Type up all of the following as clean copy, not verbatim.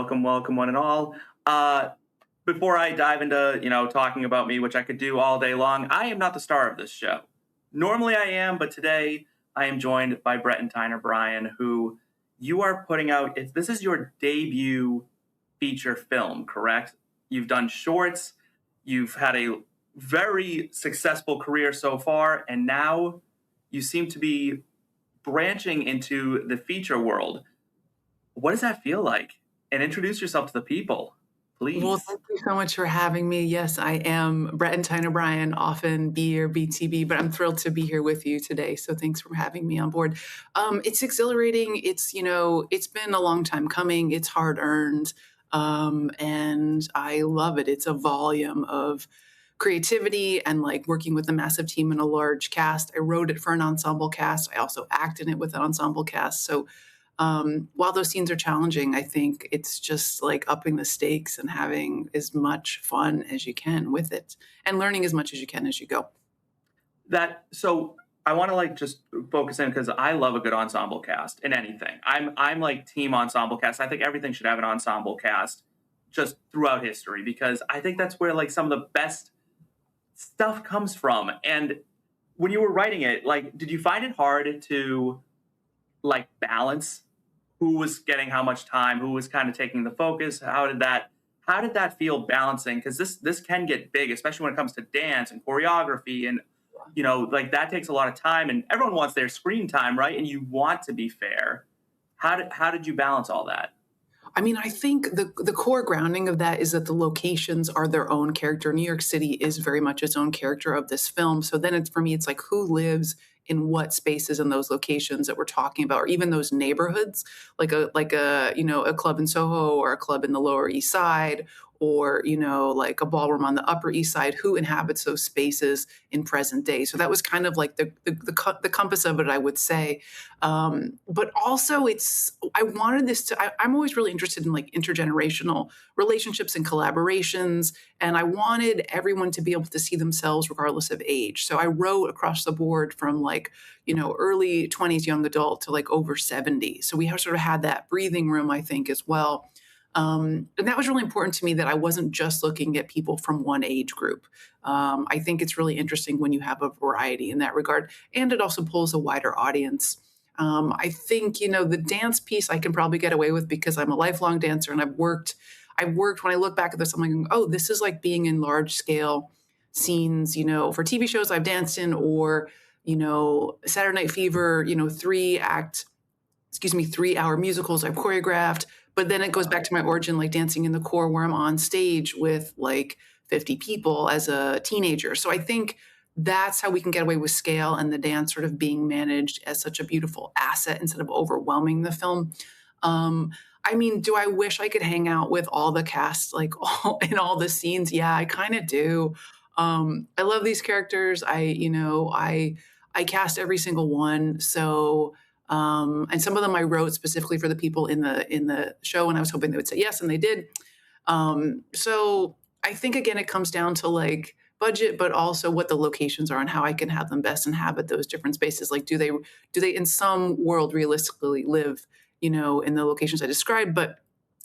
welcome one and all. Uh, Before I dive into, talking about me, which I could do all day long, I am not the star of this show. Normally I am, but today I am joined by Breton Tyner-Bryan, who you are putting out. If this is your debut feature film, correct? You've done shorts, you've had a very successful career so far, and now you seem to be branching into the feature world. What does that feel like? And introduce yourself to the people, Well, please. thank you so much for having me. Yes, I am Breton Tyner-Bryan, often B or BTB, but I'm thrilled to be here with you today. So thanks for having me on board. It's exhilarating. It's been a long time coming. It's hard earned. And I love it. It's a volume of creativity and like working with a massive team and a large cast. I wrote it for an ensemble cast. I also act in it with an ensemble cast. So while those scenes are challenging, I think it's just like upping the stakes and having as much fun as you can with it and learning as much as you can as you go. So I want to like just focus in because I love a good ensemble cast in anything. I'm like team ensemble cast. I think everything should have an ensemble cast just throughout history because I think that's where like some of the best stuff comes from. And when you were writing it, like, did you find it hard to like balance who was getting how much time, who was kind of taking the focus? How did that feel balancing? Because this can get big, especially when it comes to dance and choreography, and like that takes a lot of time, and everyone wants their screen time, right? And you want to be fair. How did you balance all that? I mean, I think the core grounding of that is that the locations are their own character. New York City is very much its own character of this film. So then it's for me, it's like who lives in what spaces in those locations that we're talking about, or even those neighborhoods, like a club in Soho or a club in the Lower East Side, or like a ballroom on the Upper East Side. Who inhabits those spaces in present day? So that was kind of like the compass of it, I would say. But also, I wanted this to. I'm always really interested in like intergenerational relationships and collaborations, and I wanted everyone to be able to see themselves regardless of age. So I wrote across the board from like early 20s young adult to like over 70. So we have sort of had that breathing room, I think, as well. And that was really important to me, that I wasn't just looking at people from one age group. I think it's really interesting when you have a variety in that regard, and it also pulls a wider audience. I think, the dance piece I can probably get away with because I'm a lifelong dancer, and I've worked, when I look back at this, I'm like, oh, this is like being in large scale scenes, for TV shows I've danced in, or, Saturday Night Fever, 3-hour musicals I've choreographed. But then it goes back to my origin, like dancing in the core, where I'm on stage with like 50 people as a teenager. So I think that's how we can get away with scale and the dance sort of being managed as such a beautiful asset instead of overwhelming the film. I mean, do I wish I could hang out with all the cast, like in all the scenes? Yeah, I kind of do. I love these characters. I cast every single one. So, and some of them I wrote specifically for the people in the show, and I was hoping they would say yes, and they did. So I think again, it comes down to like budget, but also what the locations are and how I can have them best inhabit those different spaces. Like, do they in some world realistically live, in the locations I described? But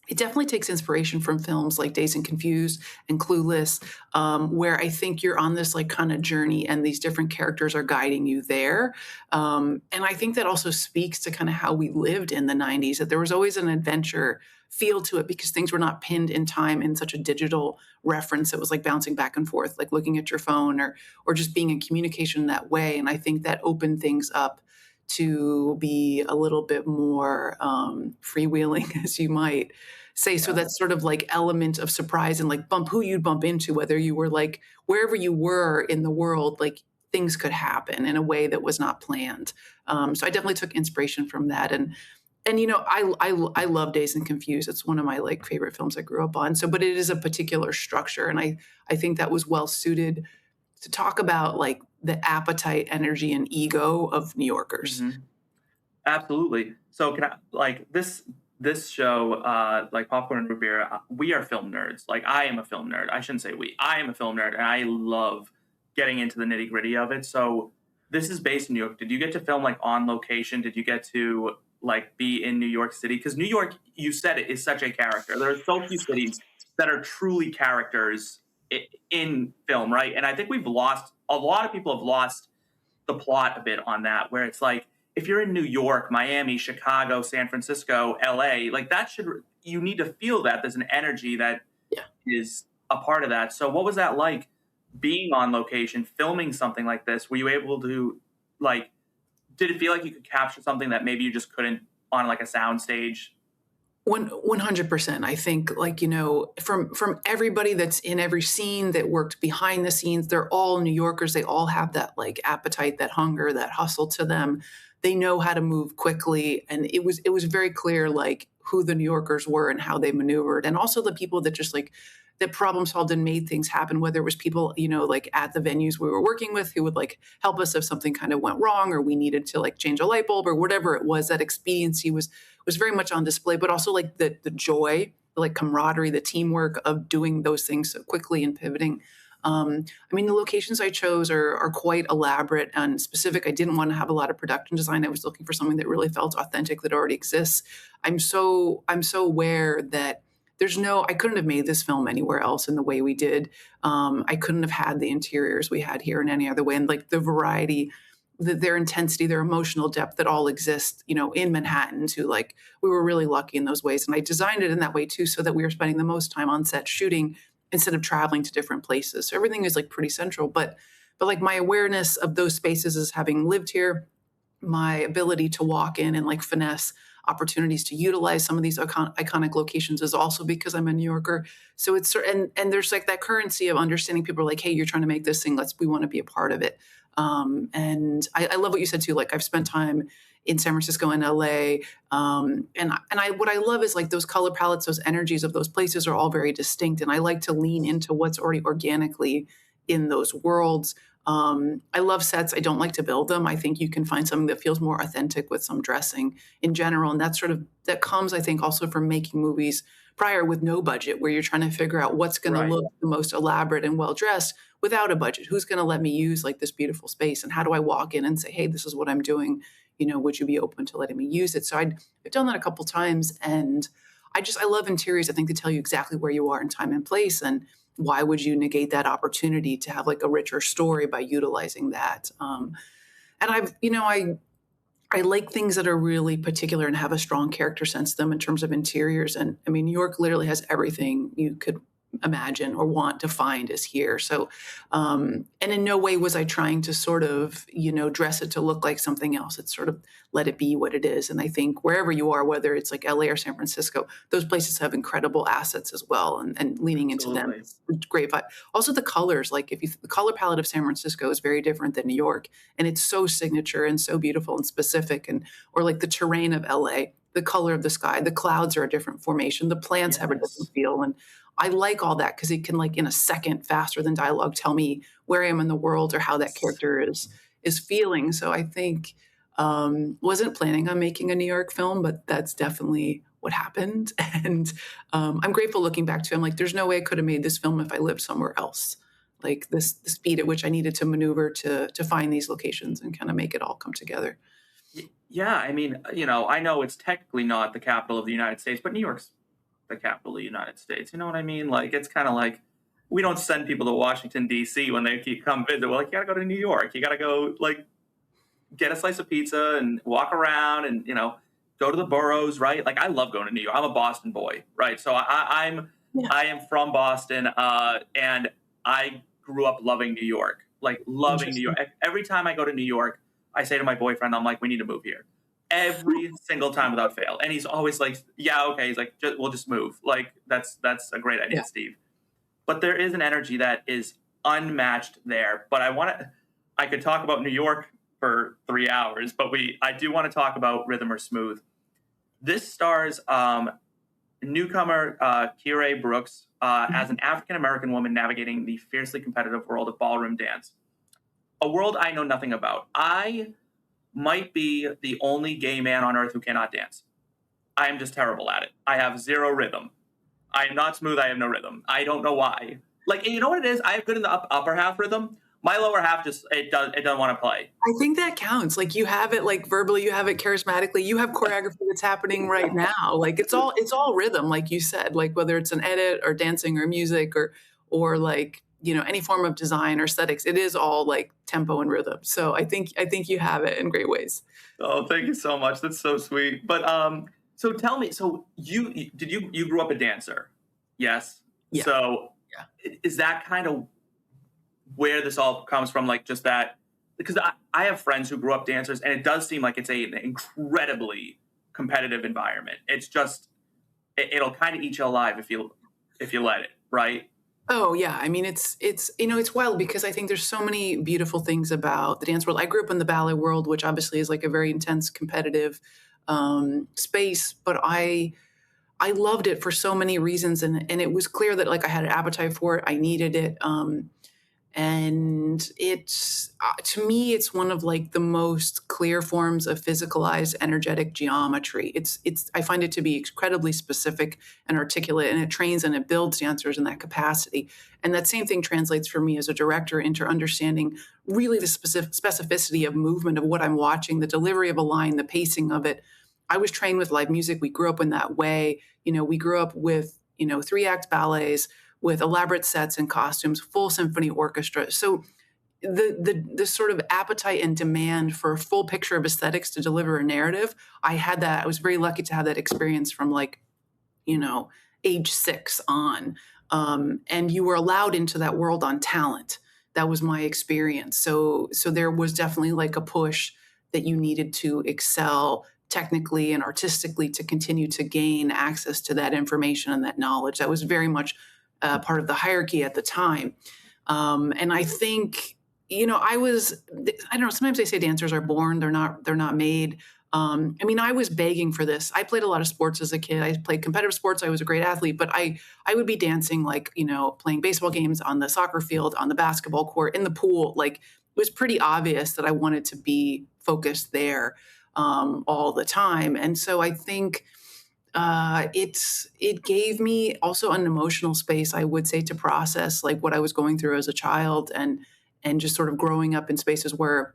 it definitely takes inspiration from films like Dazed and Confused and Clueless, where I think you're on this like kind of journey and these different characters are guiding you there. And I think that also speaks to kind of how we lived in the 90s, that there was always an adventure feel to it because things were not pinned in time in such a digital reference. It was like bouncing back and forth, like looking at your phone or just being in communication in that way. And I think that opened things up to be a little bit more freewheeling, as you might say. So that's sort of like element of surprise and like who you'd bump into, whether you were like wherever you were in the world, like things could happen in a way that was not planned. So I definitely took inspiration from that. And I love Dazed and Confused. It's one of my like favorite films I grew up on. So, but it is a particular structure, and I think that was well suited to talk about like the appetite, energy, and ego of New Yorkers. Hmm. Absolutely. So can I like this show, like Popcorn and Root Beer, we are film nerds. Like I am a film nerd. I shouldn't say we. I am a film nerd, and I love getting into the nitty gritty of it. So this is based in New York. Did you get to film like on location? Did you get to like be in New York City? Because New York, you said it, is such a character. There are so few cities that are truly characters in film, right? And I think we've lost, a lot of people have lost the plot a bit on that, where it's like, if you're in New York, Miami, Chicago, San Francisco, LA, like that should, you need to feel that there's an energy that Yeah. is a part of that. So what was that like being on location, filming something like this? Were you able to, like, did it feel like you could capture something that maybe you just couldn't on like a sound stage? 100%. I think, like, from everybody that's in every scene that worked behind the scenes, they're all New Yorkers. They all have that like appetite, that hunger, that hustle to them. They know how to move quickly, and it was very clear like who the New Yorkers were and how they maneuvered, and also the people that just like that problem solved and made things happen. Whether it was people like at the venues we were working with who would like help us if something kind of went wrong or we needed to like change a light bulb or whatever it was. That expediency was very much on display, but also like the joy, the like camaraderie, the teamwork of doing those things so quickly and pivoting. I mean, the locations I chose are quite elaborate and specific. I didn't want to have a lot of production design. I was looking for something that really felt authentic, that already exists. I'm so aware that I couldn't have made this film anywhere else in the way we did. I couldn't have had the interiors we had here in any other way, and like the variety, their intensity, their emotional depth that all exist, in Manhattan too. Like we were really lucky in those ways. And I designed it in that way too, so that we were spending the most time on set shooting instead of traveling to different places. So everything is like pretty central. But like my awareness of those spaces as having lived here, my ability to walk in and like finesse opportunities to utilize some of these iconic locations is also because I'm a New Yorker. So and there's like that currency of understanding. People are like, hey, you're trying to make this thing. We want to be a part of it. And I love what you said too. Like I've spent time in San Francisco and LA. What I love is like those color palettes, those energies of those places are all very distinct. And I like to lean into what's already organically in those worlds. I love sets. I don't like to build them. I think you can find something that feels more authentic with some dressing in general. And that comes, I think, also from making movies prior with no budget, where you're trying to figure out what's going to Right. look the most elaborate and well dressed without a budget. Who's going to let me use like this beautiful space? And how do I walk in and say, hey, this is what I'm doing? Would you be open to letting me use it? So I've done that a couple times, and I love interiors. I think they tell you exactly where you are in time and place, and why would you negate that opportunity to have like a richer story by utilizing that? And I like things that are really particular and have a strong character sense to them in terms of interiors. And I mean, New York literally has everything you could imagine or want to find is here. So, and in no way was I trying to sort of, dress it to look like something else. It's sort of let it be what it is. And I think wherever you are, whether it's like LA or San Francisco, those places have incredible assets as well. And leaning into them Absolutely. is great. But also the colors, like the color palette of San Francisco is very different than New York. And it's so signature and so beautiful and specific. Or like the terrain of LA, the color of the sky, the clouds are a different formation, the plants have a different Yes. feel. And I like all that because it can, like, in a second, faster than dialogue, tell me where I am in the world or how that character is feeling. So I think wasn't planning on making a New York film, but that's definitely what happened. And I'm grateful looking back to. I'm like, there's no way I could have made this film if I lived somewhere else. Like the speed at which I needed to maneuver to find these locations and kind of make it all come together. Yeah, I mean, I know it's technically not the capital of the United States, but New York's the capital of the United States. You know what I mean? Like, it's kind of like we don't send people to Washington, D.C. when they come visit. We're like, you got to go to New York. You got to go, like, get a slice of pizza and walk around and, go to the boroughs, right? Like, I love going to New York. I'm a Boston boy, right? So Yeah. I am from Boston, and I grew up loving New York, like loving New Interesting. York. Every time I go to New York, I say to my boyfriend, I'm like, we need to move here every single time without fail. And he's always like, yeah, okay. He's like, we'll just move. Like, that's a great idea, Yeah. Steve. But there is an energy that is unmatched there. But I could talk about New York for 3 hours, but I do want to talk about Rhythm or Smooth. This stars newcomer Kire Brooks as an African American woman navigating the fiercely competitive world of ballroom dance, a world I know nothing about. I might be the only gay man on earth who cannot dance. I am just terrible at it. I have zero rhythm. I am not smooth. I have no rhythm. I don't know why. Like, and you know what it is? I have good in the upper half rhythm. My lower half just it doesn't want to play. I think that counts. Like, you have it, like, verbally, you have it charismatically, you have choreography that's happening right now. Like, it's all rhythm, like you said, like, whether it's an edit or dancing or music or like, any form of design or aesthetics, it is all like tempo and rhythm. So I think you have it in great ways. Oh, thank you so much. That's so sweet. But so tell me, so you grew up a dancer? Yes. Yeah. So Yeah. is that kind of where this all comes from? Like just that, because I have friends who grew up dancers, and it does seem like it's an incredibly competitive environment. It's just it'll kind of eat you alive if you let it, right? Oh yeah, I mean it's wild because I think there's so many beautiful things about the dance world. I grew up in the ballet world, which obviously is like a very intense competitive space, but I loved it for so many reasons, and it was clear that like I had an appetite for it. I needed it, and it's to me it's one of like the most clear forms of physicalized energetic geometry. It's I find it to be incredibly specific and articulate, and it trains and it builds dancers in that capacity. And that same thing translates for me as a director into understanding really the specificity of movement of what I'm watching, the delivery of a line, the pacing of it. I was trained with live music. We grew up in that way. We grew up with 3-act ballets with elaborate sets and costumes, full symphony orchestra. So the sort of appetite and demand for a full picture of aesthetics to deliver a narrative, I had that. I was very lucky to have that experience from like, age 6 on. And you were allowed into that world on talent. That was my experience. So there was definitely like a push that you needed to excel technically and artistically to continue to gain access to that information and that knowledge. That was very much part of the hierarchy at the time. And I think, I don't know, sometimes they say dancers are born, they're not made. I mean, I was begging for this. I played a lot of sports as a kid. I played competitive sports. I was a great athlete, but I would be dancing like, playing baseball games on the soccer field, on the basketball court, in the pool. Like, it was pretty obvious that I wanted to be focused there all the time. And so I think it gave me also an emotional space, I would say, to process like what I was going through as a child and just sort of growing up in spaces where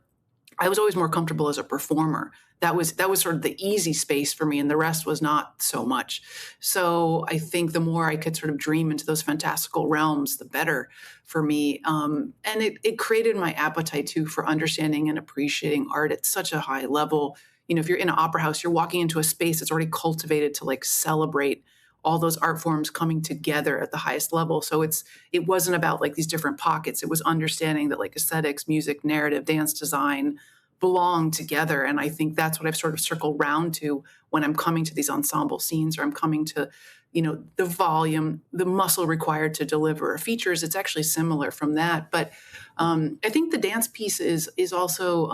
I was always more comfortable as a performer. That was sort of the easy space for me, and the rest was not so much. So I think the more I could sort of dream into those fantastical realms, the better for me. And it created my appetite too for understanding and appreciating art at such a high level. If you're in an opera house, you're walking into a space that's already cultivated to like celebrate all those art forms coming together at the highest level. So it wasn't about like these different pockets. It was understanding that like aesthetics, music, narrative, dance design belong together. And I think that's what I've sort of circled round to when I'm coming to these ensemble scenes, or I'm coming to, the volume, the muscle required to deliver features. It's actually similar from that. But I think the dance piece is also,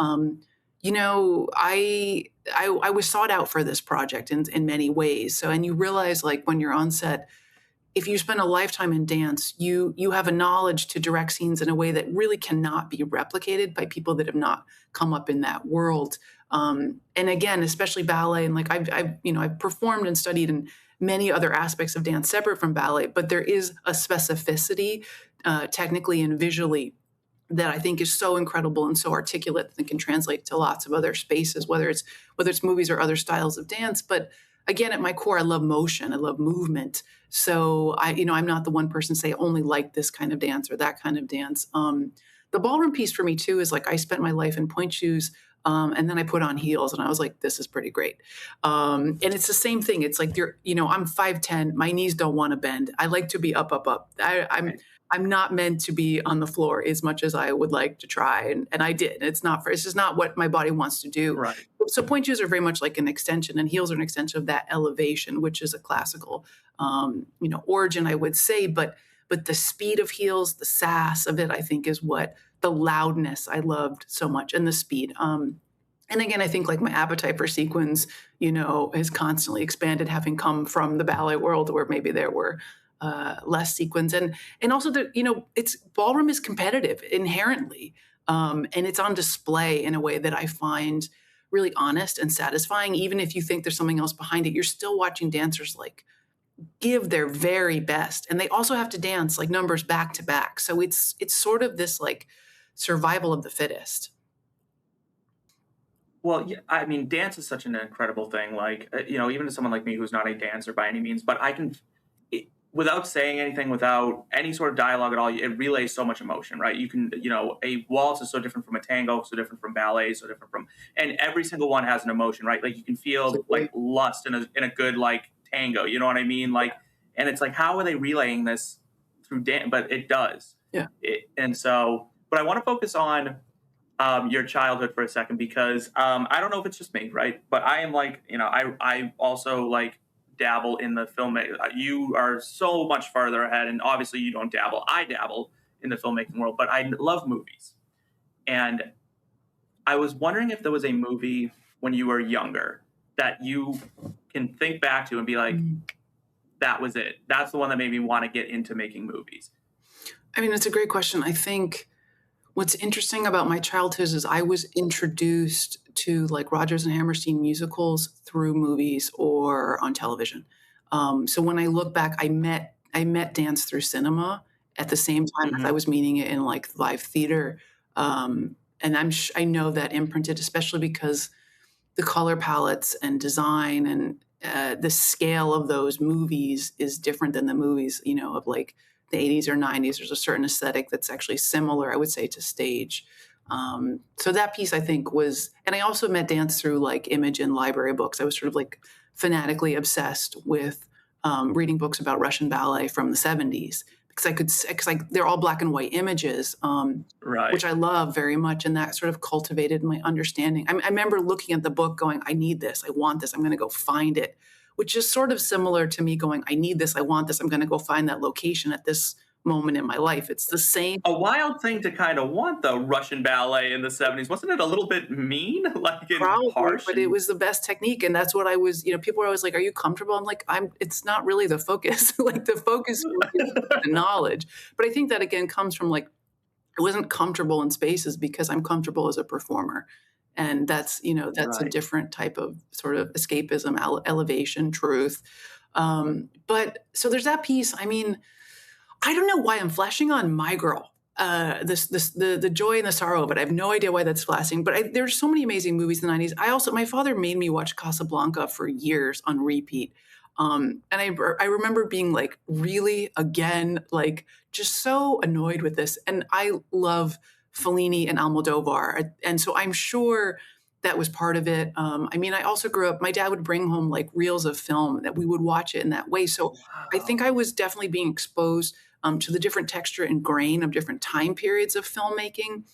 I was sought out for this project in many ways. So, and you realize like when you're on set, if you spend a lifetime in dance, you have a knowledge to direct scenes in a way that really cannot be replicated by people that have not come up in that world. And again, especially ballet, and like I've performed and studied in many other aspects of dance separate from ballet, but there is a specificity, technically and visually, that I think is so incredible and so articulate that can translate to lots of other spaces, whether it's movies or other styles of dance. But again, at my core, I love motion. I love movement. So I'm not the one person say I only like this kind of dance or that kind of dance. The ballroom piece for me too is like I spent my life in point shoes. And then I put on heels and I was like, this is pretty great. And it's the same thing. It's like I'm 5'10", my knees don't want to bend. I like to be up, up, up. I'm not meant to be on the floor as much as I would like to try. And I did. It's just not what my body wants to do. Right. So point shoes are very much like an extension, and heels are an extension of that elevation, which is a classical, origin, I would say. But the speed of heels, the sass of it, I think is what the loudness I loved so much, and the speed. And again, I think like my appetite for sequins, has constantly expanded, having come from the ballet world where maybe there were less sequins, and also it's ballroom is competitive inherently, and it's on display in a way that I find really honest and satisfying. Even if you think there's something else behind it, you're still watching dancers like give their very best, and they also have to dance like numbers back to back. So it's sort of this like survival of the fittest. Well, yeah, I mean, dance is such an incredible thing. Like, even to someone like me who's not a dancer by any means, but I can, without saying anything, without any sort of dialogue at all, it relays so much emotion, right? You can, a waltz is so different from a tango, so different from ballet, so different from, and every single one has an emotion, right? Like you can feel like lust in a good like tango, you know what I mean? Like, and it's like, how are they relaying this through dance? But it does. Yeah. And so, but I want to focus on your childhood for a second because I don't know if it's just me, right? But I am like, I also like dabble in the filmmaking. You are so much farther ahead, and obviously you don't dabble. I dabble in the filmmaking world, but I love movies. And I was wondering if there was a movie when you were younger that you can think back to and be like, that was it. That's the one that made me want to get into making movies. I mean, it's a great question. I think what's interesting about my childhood is I was introduced to like Rodgers and Hammerstein musicals through movies or on television. So when I look back, I met dance through cinema at the same time as I was meeting it in like live theater. And I know that imprinted, especially because the color palettes and design and the scale of those movies is different than the movies, of like the 80s or 90s. There's a certain aesthetic that's actually similar, I would say, to stage. So that piece, I think, was, and I also met dance through like image and library books. I was sort of like fanatically obsessed with reading books about Russian ballet from the 70s because they're all black and white images, Right. which I love very much. And that sort of cultivated my understanding. I remember looking at the book going, I need this. I want this. I'm going to go find it, which is sort of similar to me going, I need this. I want this. I'm going to go find that location at this moment in my life. It's the same. A wild thing to kind of want, though, Russian ballet in the 70s. Wasn't it a little bit mean? Like Probably, harsh? but it was the best technique. And that's what I was, people are always like, are you comfortable? I'm like, it's not really the focus. Like the focus is the knowledge. But I think that again comes from like, I wasn't comfortable in spaces because I'm comfortable as a performer. And that's, that's a different type of sort of escapism, elevation, truth. But so there's that piece. I mean, I don't know why I'm flashing on My Girl. The joy and the sorrow of it. I have no idea why that's flashing, but there's so many amazing movies in the 90s. My father made me watch Casablanca for years on repeat. And I remember being like, really, again, like just so annoyed with this. And I love Fellini and Almodovar. And so I'm sure that was part of it. I also grew up, my dad would bring home like reels of film that we would watch it in that way. So I think I was definitely being exposed to the different texture and grain of different time periods of filmmaking.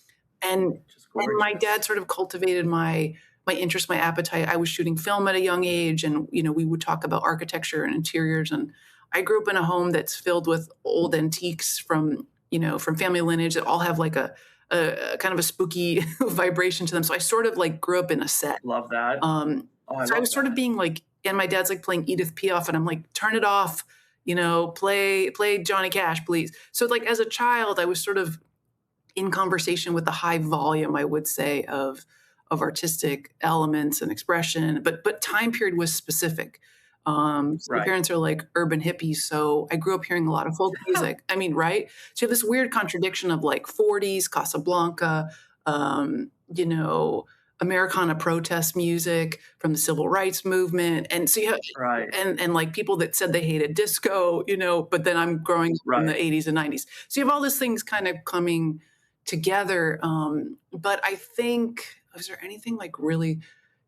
And my dad sort of cultivated my interest, my appetite. I was shooting film at a young age, and we would talk about architecture and interiors. And I grew up in a home that's filled with old antiques from family lineage that all have like a kind of a spooky vibration to them. So I sort of like grew up in a set. Love that. So I was sort of being like, and my dad's like playing Edith Piaf, and I'm like, turn it off. Play Johnny Cash, please. So like as a child, I was sort of in conversation with the high volume, I would say, of artistic elements and expression, but time period was specific. My parents are like urban hippies, so I grew up hearing a lot of folk music. I mean, right? So you have this weird contradiction of like 40s, Casablanca, Americana protest music from the civil rights movement. And so you have, and like people that said they hated disco, but then I'm growing up in the 80s and 90s. So you have all these things kind of coming together. But I think, is there anything like really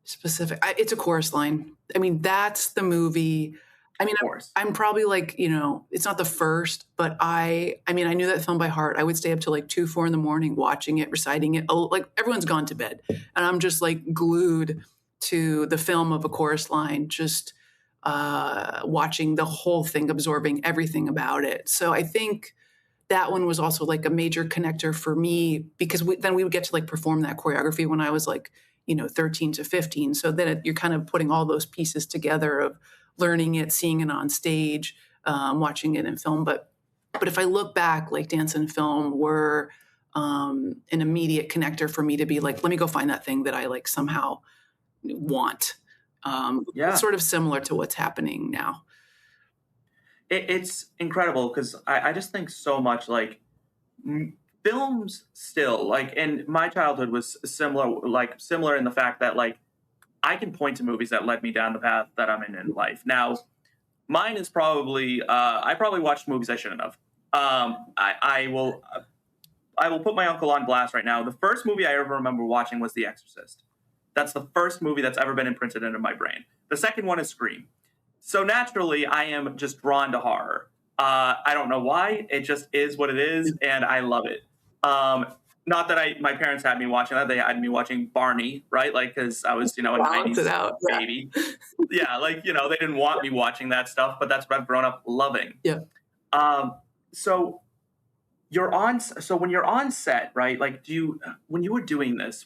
specific? It's a chorus line. I mean, that's the movie. I mean, I'm probably like, it's not the first, but I knew that film by heart. I would stay up till like 2, 4 in the morning watching it, reciting it. Like everyone's gone to bed, and I'm just like glued to the film of a chorus line, just watching the whole thing, absorbing everything about it. So I think that one was also like a major connector for me because then we would get to like perform that choreography when I was like, 13 to 15. So then you're kind of putting all those pieces together of learning it, seeing it on stage, watching it in film. But if I look back, like dance and film were an immediate connector for me to be like, let me go find that thing that I like somehow want. It's sort of similar to what's happening now. It's incredible because I just think so much like films still like, and my childhood was similar in the fact that like I can point to movies that led me down the path that I'm in life. Now, mine is probably I probably watched movies I shouldn't have. I will put my uncle on blast right now. The first movie I ever remember watching was The Exorcist. That's the first movie that's ever been imprinted into my brain. The second one is Scream. So naturally, I am just drawn to horror. I don't know why. It just is what it is, and I love it. Not that my parents had me watching that. They had me watching Barney, right? Like, because I was, a Balance 90s it out. Yeah. baby. Yeah, like, they didn't want me watching that stuff, but that's what I've grown up loving. Yeah. So when you're on set, right? Like, when you were doing this,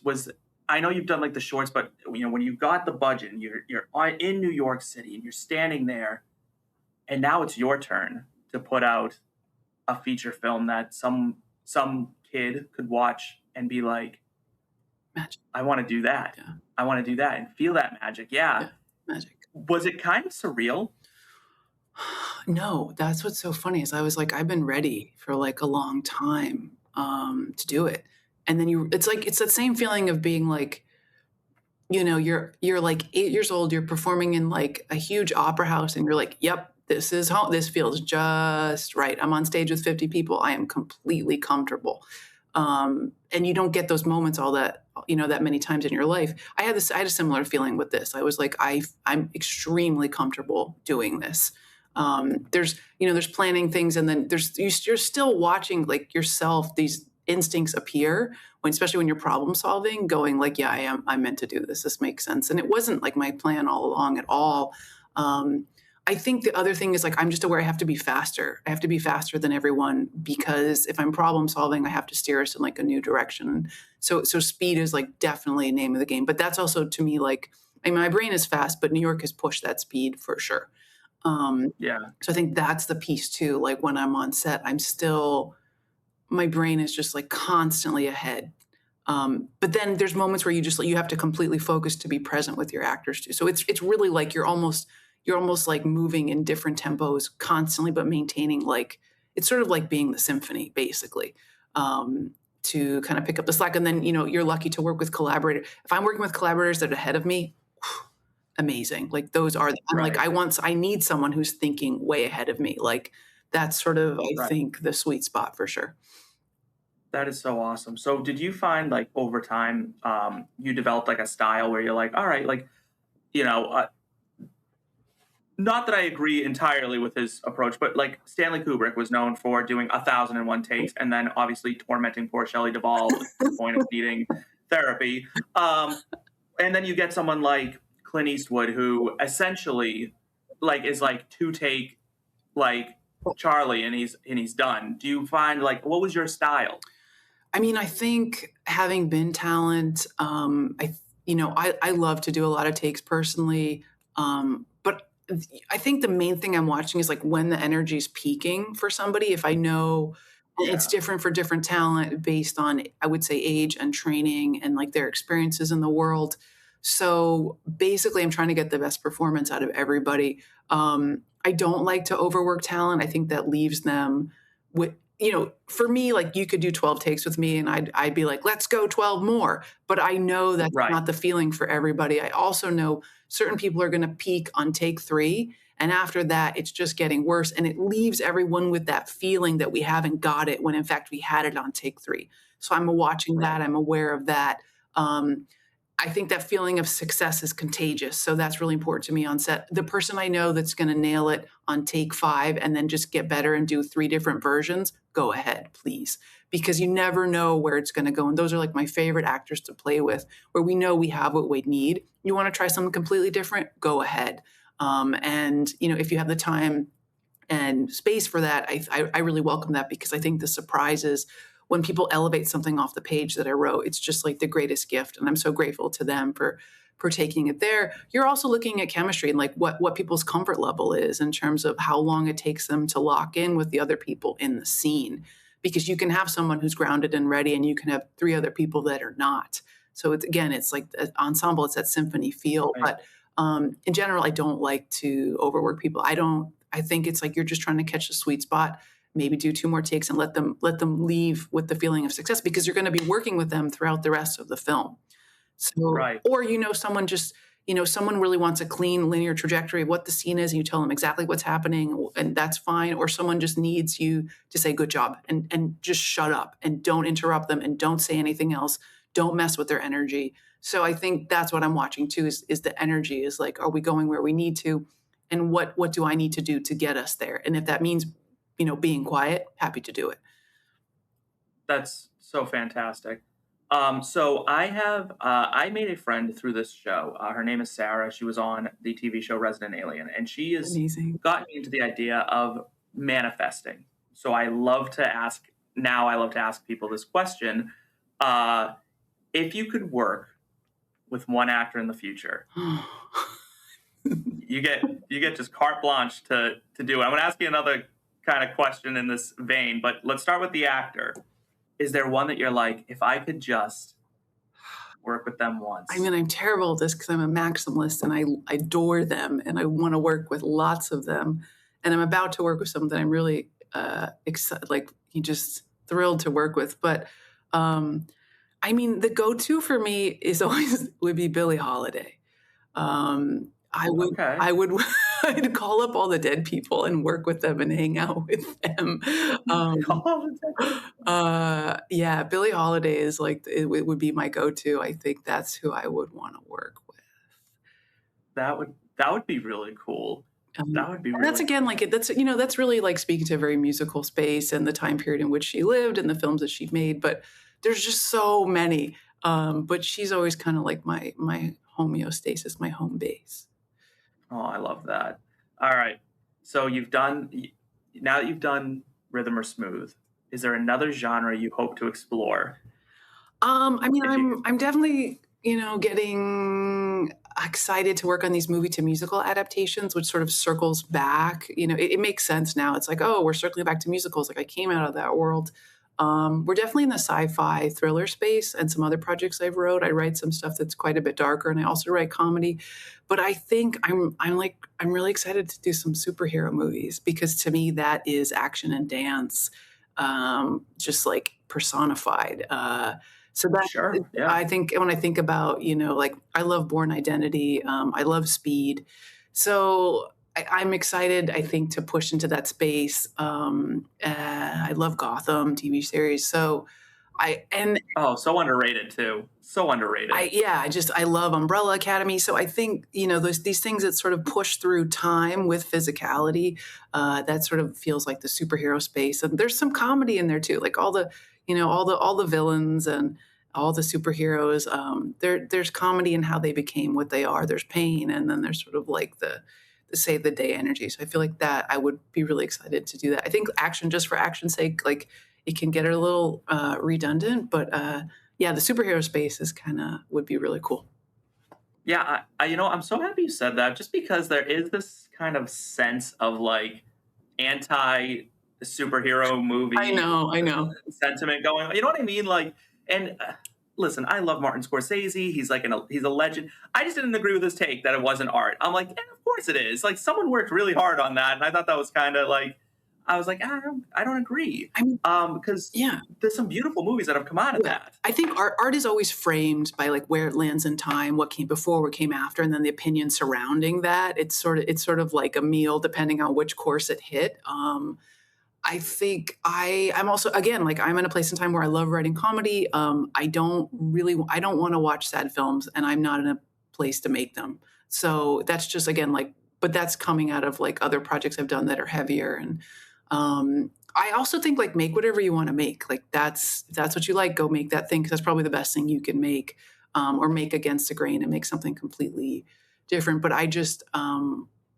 I know you've done like the shorts, but when you got the budget and you're in New York City and you're standing there, and now it's your turn to put out a feature film that some kid could watch and be like, magic. I want to do that. Yeah. I want to do that and feel that magic. Yeah. Magic. Was it kind of surreal? No, that's what's so funny is I was like, I've been ready for like a long time to do it. And then it's that same feeling of being like, you're like 8 years old, you're performing in like a huge opera house and you're like, yep, this is home. This feels just right. I'm on stage with 50 people. I am completely comfortable. And you don't get those moments that many times in your life. I had a similar feeling with this. I was like, I'm extremely comfortable doing this. There's planning things, and then you're still watching like yourself, these instincts appear especially when you're problem solving, going like, yeah, I'm meant to do this. This makes sense. And it wasn't like my plan all along at all. I think the other thing is like, I'm just aware I have to be faster. I have to be faster than everyone, because if I'm problem solving, I have to steer us in like a new direction. So speed is like definitely a name of the game, but that's also to me, like, my brain is fast, but New York has pushed that speed for sure. Yeah. So I think that's the piece too. Like when I'm on set, my brain is just like constantly ahead. But then there's moments where you have to completely focus to be present with your actors too. So it's really like you're almost like moving in different tempos constantly, but maintaining like, it's sort of like being the symphony basically, to kind of pick up the slack. And then, you're lucky to work with collaborators. If I'm working with collaborators that are ahead of me, amazing. Like those are, I'm Right. like, I need someone who's thinking way ahead of me. Like that's sort of, I Right. think, the sweet spot for sure. That is so awesome. So did you find like over time, you developed like a style where you're like, all right, like, not that I agree entirely with his approach, but like Stanley Kubrick was known for doing 1,001 takes and then obviously tormenting poor Shelley Duvall to the point of needing therapy. And then you get someone like Clint Eastwood, who essentially like is like 2-take like Charlie and he's done. Do you find like, what was your style? I mean, I think having been talent, I love to do a lot of takes personally. But I think the main thing I'm watching is like when the energy is peaking for somebody. If I know it's different for different talent based on, I would say, age and training and like their experiences in the world. So basically, I'm trying to get the best performance out of everybody. I don't like to overwork talent. I think that leaves them with, for me, like you could do 12 takes with me and I'd be like, let's go 12 more. But I know that's Right. not the feeling for everybody. I also know certain people are going to peak on take 3. And after that, it's just getting worse. And it leaves everyone with that feeling that we haven't got it when in fact we had it on take 3. So I'm watching that. I'm aware of that. I think that feeling of success is contagious. So that's really important to me on set. The person I know that's going to nail it on take 5 and then just get better and do 3 different versions, go ahead, please. Because you never know where it's going to go. And those are like my favorite actors to play with, where we know we have what we need. You want to try something completely different? Go ahead. And, if you have the time and space for that, I really welcome that, because I think the surprise is when people elevate something off the page that I wrote. It's just like the greatest gift. And I'm so grateful to them for taking it there. You're also looking at chemistry and like what people's comfort level is in terms of how long it takes them to lock in with the other people in the scene. Because you can have someone who's grounded and ready, and you can have 3 other people that are not. So it's like an ensemble, it's that symphony feel. Right. But in general, I don't like to overwork people. I think it's like you're just trying to catch the sweet spot. maybe do 2 more takes and let them leave with the feeling of success, because you're going to be working with them throughout the rest of the film. So, Right. or, someone really wants a clean linear trajectory of what the scene is, and you tell them exactly what's happening, and that's fine. Or someone just needs you to say good job, and just shut up and don't interrupt them and don't say anything else. Don't mess with their energy. So I think that's what I'm watching too, is the energy, is like, are we going where we need to? And what do I need to do to get us there? And if that means, being quiet, happy to do it. That's so fantastic. So I made a friend through this show. Her name is Sarah. She was on the TV show Resident Alien, and she has Amazing. gotten me into the idea of manifesting. So I love to ask people this question. If you could work with one actor in the future, you get just carte blanche to do it. I'm going to ask you another kind of question in this vein, but let's start with the actor. Is there one that you're like, if I could just work with them once? I mean, I'm terrible at this because I'm a maximalist and I adore them and I want to work with lots of them. And I'm about to work with someone that I'm really excited, like, just thrilled to work with. But I mean, the go-to for me is always would be Billie Holiday. Okay. I'd call up all the dead people and work with them and hang out with them. Yeah, Billie Holiday is like, it would be my go-to. I think that's who I would want to work with. That would be really cool. That would be And really that's again, like, that's really like speaking to a very musical space and the time period in which she lived and the films that she made. But there's just so many. But she's always kind of like my homeostasis, my home base. Oh, I love that. All right. So now that you've done rhythm or smooth, is there another genre you hope to explore? I mean, If you I'm definitely, getting excited to work on these movie to musical adaptations, which sort of circles back. It makes sense now. It's like, oh, we're circling back to musicals. Like, I came out of that world. We're definitely in the sci-fi thriller space, and some other projects I've wrote. I write some stuff that's quite a bit darker, and I also write comedy. But I think I'm really excited to do some superhero movies, because to me that is action and dance, just like personified. So that Sure, yeah. I think when I think about, like, I love Born Identity, I love Speed. So I'm excited, I think, to push into that space. I love Gotham TV series. So Oh, so underrated too. So underrated. I love Umbrella Academy. So I think, these things that sort of push through time with physicality, that sort of feels like the superhero space. And there's some comedy in there too, like all the villains and all the superheroes. There's comedy in how they became what they are. There's pain, and then there's sort of like the save the day energy. So I feel like that I would be really excited to do that. I think action, just for action's sake, like, it can get a little redundant, but yeah, the superhero space is would be really cool. Yeah, I'm so happy you said that, just because there is this kind of sense of like anti superhero movie I know. sentiment going on. You know what I mean? Like, and listen, I love Martin Scorsese. He's like he's a legend. I just didn't agree with his take that it wasn't art. I'm like, yeah, of course it is. Like, someone worked really hard on that, and I thought that was kind of like, I was like, I don't agree. I mean, because yeah. there's some beautiful movies that have come out of that. I think art is always framed by like where it lands in time, what came before, what came after, and then the opinion surrounding that. It's sort of like a meal depending on which course it hit. I think I'm also, again, like, I'm in a place in time where I love writing comedy. I don't want to watch sad films, and I'm not in a place to make them. So that's just, again, like, but that's coming out of like other projects I've done that are heavier. And I also think, like, make whatever you want to make. Like, if that's what you like, go make that thing, because that's probably the best thing you can make, or make against the grain and make something completely different. But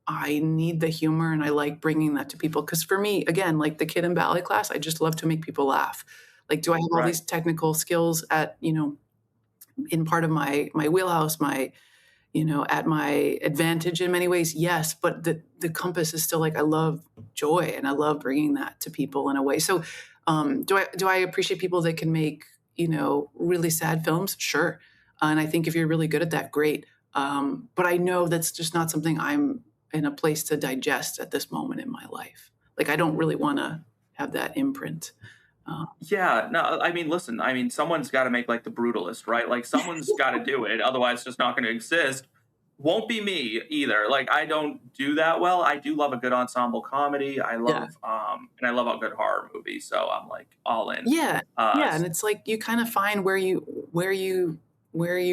I need the humor, and I like bringing that to people. Because for me, again, like the kid in ballet class, I just love to make people laugh. Like, do I have all Right. these technical skills in part of my wheelhouse, at my advantage in many ways? Yes, but the compass is still like, I love joy, and I love bringing that to people in a way. So do I appreciate people that can make, really sad films? Sure. And I think if you're really good at that, great. But I know that's just not something I'm in a place to digest at this moment in my life. Like, I don't really want to have that imprint. Yeah, no, I mean, listen, I mean, someone's got to make like the brutalist, right? Like someone's got to do it, otherwise it's just not going to exist. Won't be me either. Like I don't do that well. I do love a good ensemble comedy. I Yeah. love and I love a good horror movie, so I'm like all in. Yeah. Uh Yeah, and it's like you kind of find where you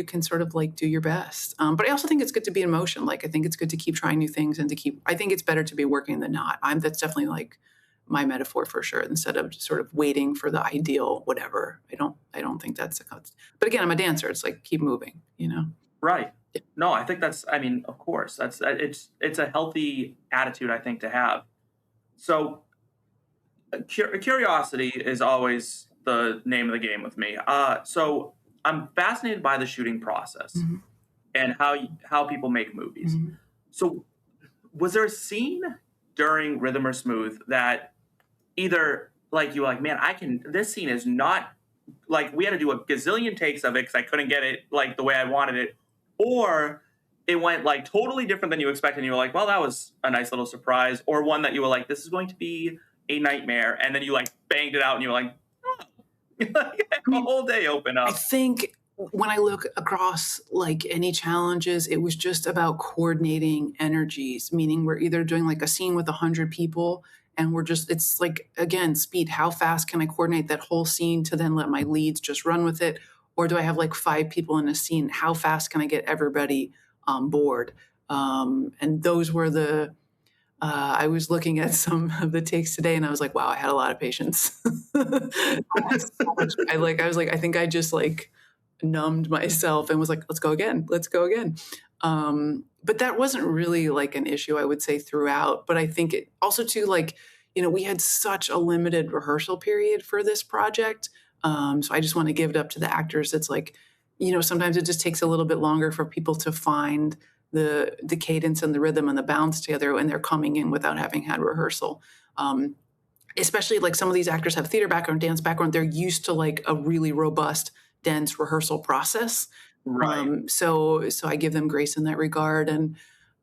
can sort of like do your best. But I also think it's good to be in motion. Like I think it's good to keep trying new things and to keep. I think it's better to be working than not. That's definitely like my metaphor for sure. Instead of just sort of waiting for the ideal whatever. I don't think that's a. But again, I'm a dancer. It's like keep moving. right. No, I think that's I mean, of course. It's a healthy attitude I think to have. So curiosity is always the name of the game with me. So I'm fascinated by the shooting process Mhm. and how people make movies. Mhm. So, was there a scene during Rhythm or Smooth that either like you were like, man, I can. This scene is not like we had to do a gazillion takes of it because I couldn't get it like the way I wanted it, or it went like totally different than you expected. And you were like, well, that was a nice little surprise, or one that you were like, this is going to be a nightmare, and then you like banged it out, and you were like, oh. A whole day open I up. think when I look across like any challenges, it was just about coordinating energies, meaning we're either doing like a scene with 100 people and it's like, again, speed. How fast can I coordinate that whole scene to then let my leads just run with it? Or do I have like 5 people in a scene? How fast can I get everybody on board? And those were I was looking at some of the takes today and I was like, wow, I had a lot of patience. I had so much, I was like, I think I just like numbed myself and was like, let's go again. Let's go again. But that wasn't really like an issue, I would say, throughout. But I think it also too, like, we had such a limited rehearsal period for this project. So I just want to give it up to the actors. It's like, sometimes it just takes a little bit longer for people to find the cadence and the rhythm and the bounce together when they're coming in without having had rehearsal. Especially like some of these actors have theater background, dance background. They're used to like a really robust, dense rehearsal process. Right. So I give them grace in that regard. And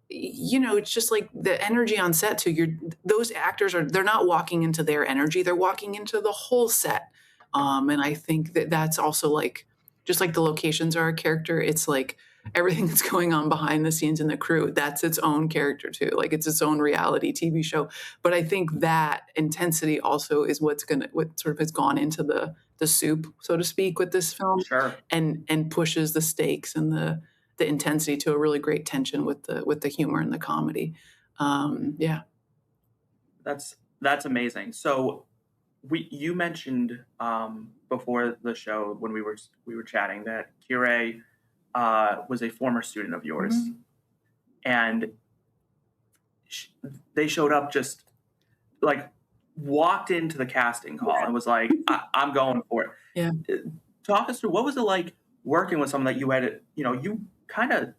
it's just like the energy on set too. Those actors they're not walking into their energy; they're walking into the whole set. And I think that's also like just like the locations are a character. It's like everything that's going on behind the scenes in the crew. That's its own character too. Like it's its own reality TV show. But I think that intensity also is what sort of has gone into the soup, so to speak, with this film, Sure. and pushes the stakes and the intensity to a really great tension with the humor and the comedy. Yeah. That's amazing. So you mentioned before the show when we were chatting that Kire was a former student of yours, Mm-hmm. and sh- they showed up just like walked into the casting call and was like, I'm going for it. Yeah. Talk us through what was it like working with someone that you had, you kind of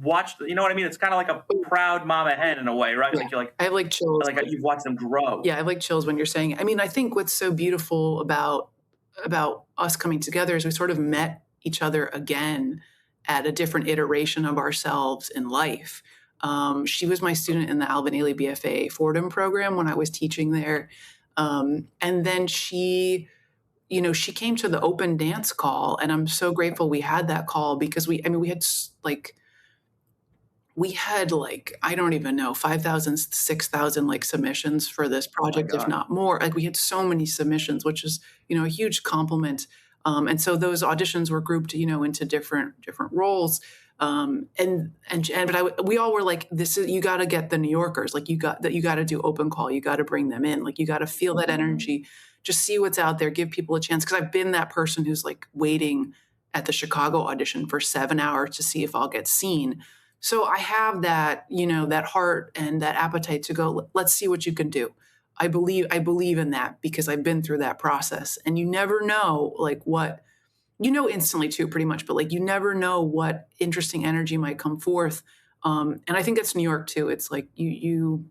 watched, you know what I mean? It's kind of like a proud mama hen in a way, right? Yeah. Like you're like, I have like chills. you've watched them grow. Yeah, I have like chills when you're saying it. I mean, I think what's so beautiful about us coming together is we sort of met each other again at a different iteration of ourselves in life. She was my student in the Alvin Ailey BFA Fordham program when I was teaching there. And then she came to the open dance call, and I'm so grateful we had that call because we had like, I don't even know, 5,000, 6,000 like submissions for this project, if God. not more. Like we had so many submissions, which is, a huge compliment. And so those auditions were grouped, into different roles. We all were like, you got to get the New Yorkers. Like you got to do open call. You got to bring them in. Like you got to feel that energy, just see what's out there, give people a chance. Cause I've been that person who's like waiting at the Chicago audition for 7 hours to see if I'll get seen. So I have that, that heart and that appetite to go, let's see what you can do. I believe in that because I've been through that process, and you never know like what, instantly too, pretty much, but like, you never know what interesting energy might come forth. And I think that's New York too. It's like you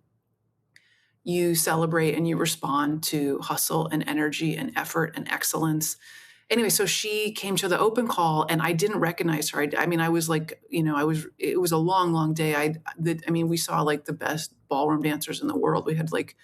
celebrate and you respond to hustle and energy and effort and excellence. Anyway, so she came to the open call and I didn't recognize her. I mean, I was like, it was a long, long day. We saw like the best ballroom dancers in the world. We had like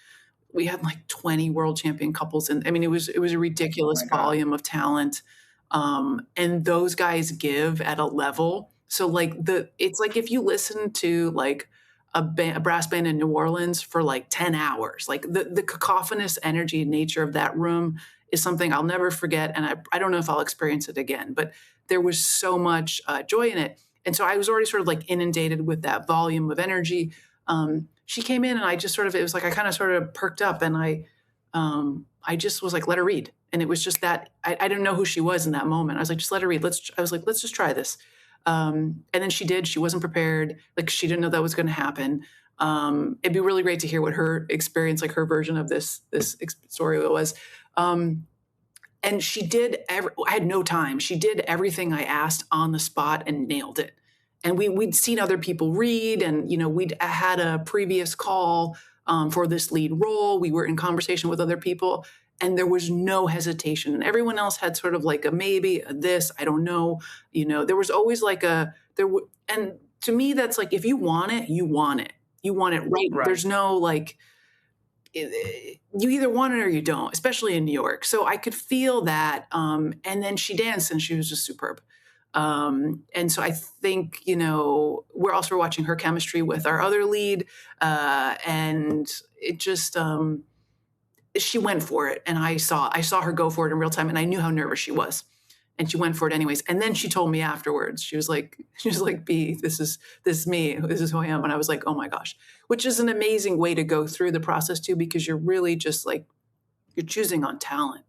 we had like 20 world champion couples, and I mean, it was a Oh ridiculous my God. volume of talent. And those guys give at a level. So like it's like if you listen to like a brass band in New Orleans for like 10 hours, like the cacophonous energy and nature of that room is something I'll never forget. And I don't know if I'll experience it again, but there was so much joy in it. And so I was already sort of like inundated with that volume of energy. She came in and I just sort of, it was like I kind of sort of perked up, and I just was like, let her read. And it was just that I didn't know who she was in that moment. I was like, just let her read. I was like, let's just try this. And then she did. She wasn't prepared. Like she didn't know that was going to happen. It'd be really great to hear what her experience, like her version of this story was. And she did. I had no time. She did everything I asked on the spot and nailed it. And we'd seen other people read, and we'd had a previous call for this lead role. We were in conversation with other people, and there was no hesitation. And everyone else had sort of like a maybe, a this, I don't know. There was always like and to me, that's like, if you want it, you want it. You want it right. Right. There's no like, you either want it or you don't, especially in New York. So I could feel that. And then she danced, and she was just superb. And so I think, we're also watching her chemistry with our other lead. And it just, she went for it. And I saw her go for it in real time, and I knew how nervous she was. And she went for it anyways. And then she told me afterwards, she was like, B, this is me. This is who I am. And I was like, oh my gosh, which is an amazing way to go through the process too, because you're really just like, you're choosing on talent,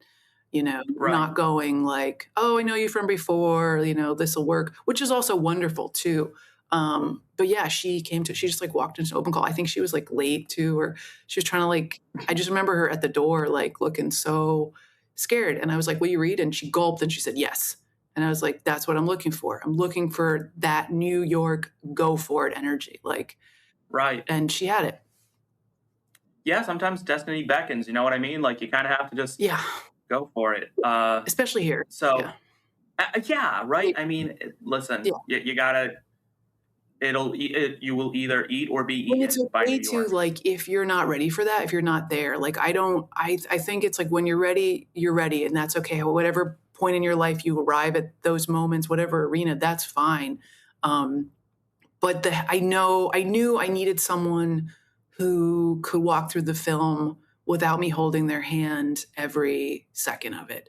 Right. not going like, oh, I know you from before, this will work, which is also wonderful too. But yeah, she just like walked into open call. I think she was like late too, or she was trying to like, I just remember her at the door, like looking so scared. And I was like, will you read? And she gulped and she said, yes. And I was like, that's what I'm looking for. I'm looking for that New York go for it energy. Like, Right. and she had it. Yeah. Sometimes destiny beckons. You know what I mean? Like you kind of have to just go for it. Especially here. So yeah, right. I mean, listen, you gotta. You will either eat or be eaten. It's by okay New York. to like, if you're not ready for that, if you're not there, like I think it's like when you're ready, and that's okay. Whatever point in your life you arrive at those moments, whatever arena, that's fine. But I knew I needed someone who could walk through the film without me holding their hand every second of it.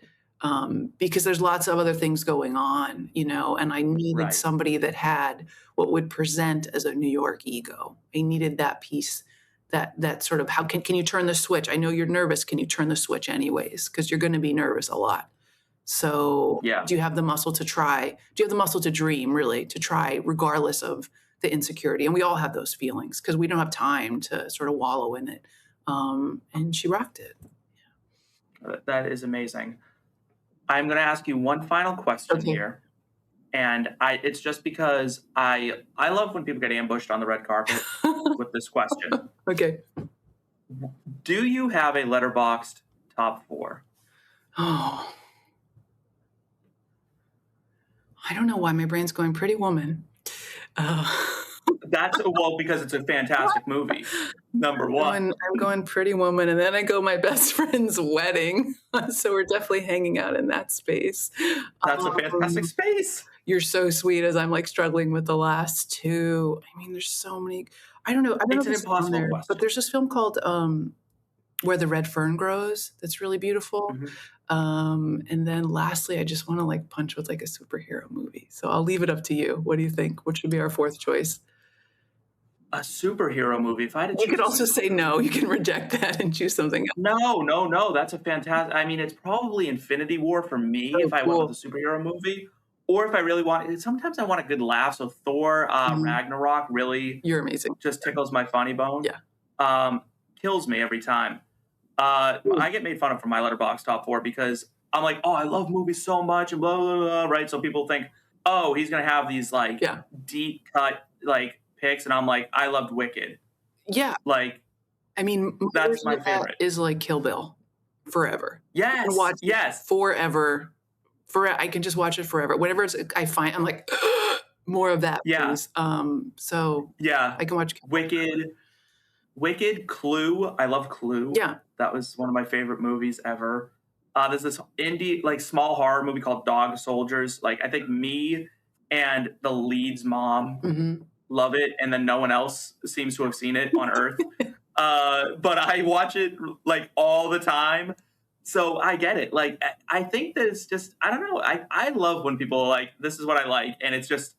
Because there's lots of other things going on, and I needed somebody that had what would present as a New York ego. I needed that piece, that sort of, how can you turn the switch? I know you're nervous. Can you turn the switch anyways? Because you're going to be nervous a lot. So do you have the muscle to try? Do you have the muscle to dream, really, to try regardless of the insecurity? And we all have those feelings because we don't have time to sort of wallow in it. And she rocked it. That is amazing. I'm going to ask you one final question here. And it's just because I love when people get ambushed on the red carpet with this question. Okay. Do you have a letterboxed top 4? Oh. I don't know why my brain's going Pretty Woman. That's because it's a fantastic movie. Number 1. I'm going Pretty Woman, and then I go My Best Friend's Wedding. So we're definitely hanging out in that space. That's a fantastic space. You're so sweet, as I'm like struggling with the last 2. I mean, there's so many. I don't know. It's an impossible question. But there's this film called Where the Red Fern Grows. That's really beautiful. Mm-hmm. And then lastly, I just want to like punch with like a superhero movie. So I'll leave it up to you. What do you think? What should be our 4th choice? A superhero movie. If I had to choose, you could also say no. You can reject that and choose something else. No. That's a fantastic. I mean, it's probably Infinity War for me if I went with a superhero movie, or if I really want. Sometimes I want a good laugh. So Thor, Ragnarok really. You're amazing. Just tickles my funny bone. Yeah. Kills me every time. I get made fun of for my letterbox top 4 because I'm like, oh, I love movies so much and blah blah blah. Right. So people think, oh, he's gonna have these like deep cut like picks, and I'm like, I loved Wicked. Yeah. Like, I mean, that's my favorite. Is like Kill Bill forever. Yes. I can watch forever. I can just watch it forever. Whatever I find, I'm like, more of that, please. So yeah, I can watch Wicked. Wicked, Clue. I love Clue. Yeah. That was one of my favorite movies ever. There's this indie, like small horror movie called Dog Soldiers. Like I think me and the lead's mom Hmm. love it, and then no one else seems to have seen it on Earth. But I watch it like all the time, so I get it. Like I think that it's just I don't know. I love when people are like, this is what I like, and it's just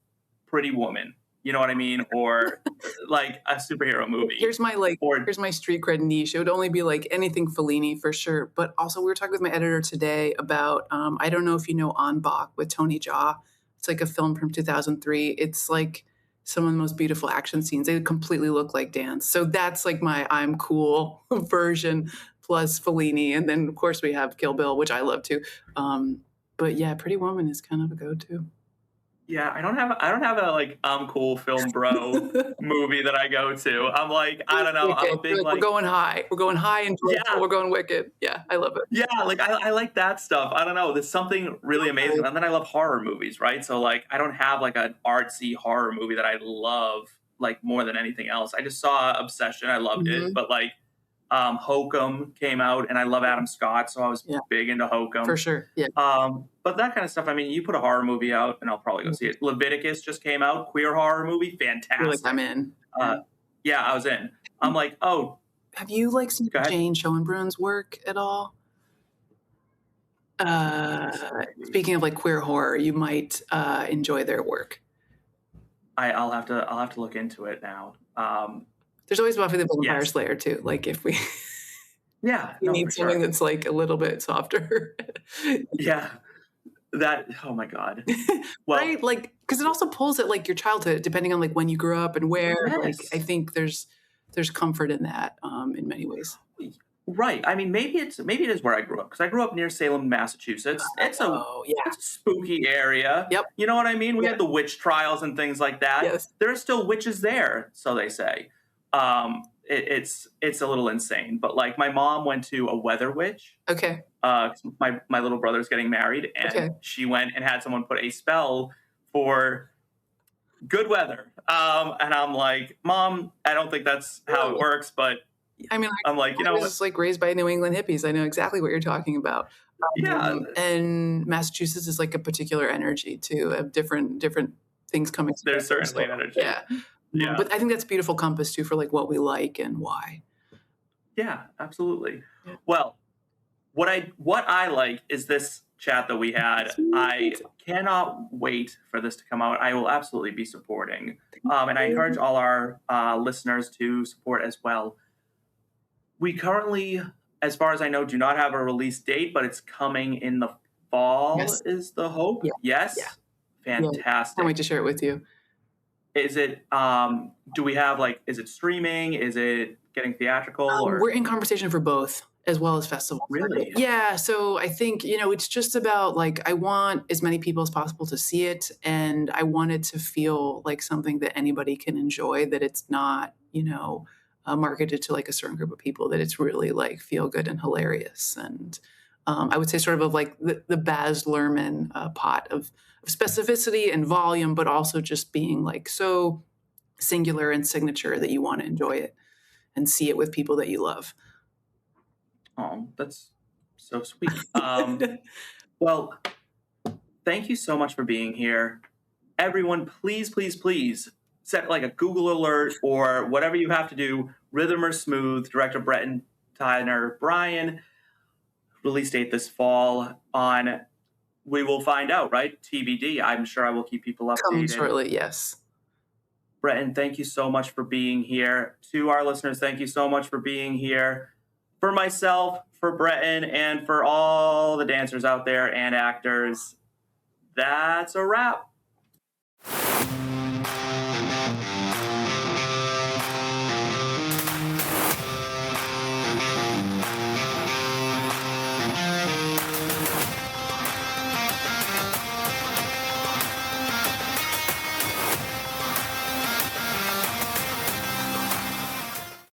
Pretty Woman. You know what I mean? Or like a superhero movie. Here's my Or here's my street cred niche. It would only be like anything Fellini for sure. But also, we were talking with my editor today about I don't know if you know On Bach with Tony Jaa. It's like a film from 2003. It's like some of the most beautiful action scenes. They completely look like dance. So that's like my I'm cool version plus Fellini, and then of course we have Kill Bill, which I love too. But yeah, Pretty Woman is kind of a go-to. yeah, I don't have a like I'm cool film bro movie that I go to. I'm like, I don't know. I'm a Wicked. big We're like going high. We're going high and joyful. yeah, We're going wicked. Yeah, I love it. yeah, like I like that stuff. I don't know. There's something really amazing. And then I love horror movies, right? So like I don't have like an artsy horror movie that I love like more than anything else. I just saw Obsession. I loved it. Mhm. But like Hokum came out and I love Adam Scott, so I was Yeah, big into Hokum. for sure. Yeah. But that kind of stuff, I mean, you put a horror movie out and I'll probably go see it. Leviticus just came out, queer horror movie, You're like, fantastic. I'm in. Yeah, I was in. I'm like, oh, Have you like seen go ahead. Jane Schoenbrun's work at all? Speaking of like queer horror, you might enjoy their work. I'll have to look into it now. There's always Buffy the Vampire Yes. Slayer too. Like if we Yeah, you no, need for something sure. that's like a little bit softer. Yeah, that. Oh my God. Well, Right? Like, because it also pulls at like your childhood, depending on like when you grew up and where. Like, I yes. think there's comfort in that in many ways. Right. I mean, maybe it is where I grew up because I grew up near Salem, Massachusetts. Oh yeah. It's a spooky area. Yep. You know what I mean? We Yeah. had the witch trials and things like that. Yes. There are still witches there, so they say. It's a little insane, but like my mom went to a weather witch. Okay. 'Cause my little brother's getting married, and Okay. she went and had someone put a spell for good weather. And I'm like, Mom, I don't think that's how it works, but I mean, I'm like, you I know what? was like raised by New England hippies. I know exactly what you're talking about. Yeah, And Massachusetts is like a particular energy too, of different things coming there's together. certainly So, an energy. yeah. Yeah. But I think that's a beautiful compass too for like what we like and why. Yeah, absolutely. Yeah. Well, what I like is this chat that we had. I cannot wait for this to come out. I will absolutely be supporting. And I encourage all our listeners to support as well. We currently, as far as I know, do not have a release date, but it's coming in the fall, Yes. is the hope. Yeah. Yes? Yeah. Fantastic. Can't wait to share it with you. Is it, do we have like, is it streaming? Is it getting theatrical? Or We're in conversation for both as well as festivals. Really? Yeah. So I think, it's just about like, I want as many people as possible to see it. And I want it to feel like something that anybody can enjoy, that it's not, marketed to like a certain group of people, that it's really like feel good and hilarious. And I would say sort of like the Baz Luhrmann pot of specificity and volume, but also just being like so singular and signature that you want to enjoy it and see it with people that you love. Oh, that's so sweet. Well, thank you so much for being here. Everyone, please, please, please set like a Google alert or whatever you have to do. Rhythm or Smooth, director Breton Tyner-Bryan. Release date this fall on, we will find out, right? TBD. I'm sure I will keep people updated. Coming shortly, yes. Breton, thank you so much for being here. To our listeners, thank you so much for being here. For myself, for Breton, and for all the dancers out there and actors, that's a wrap.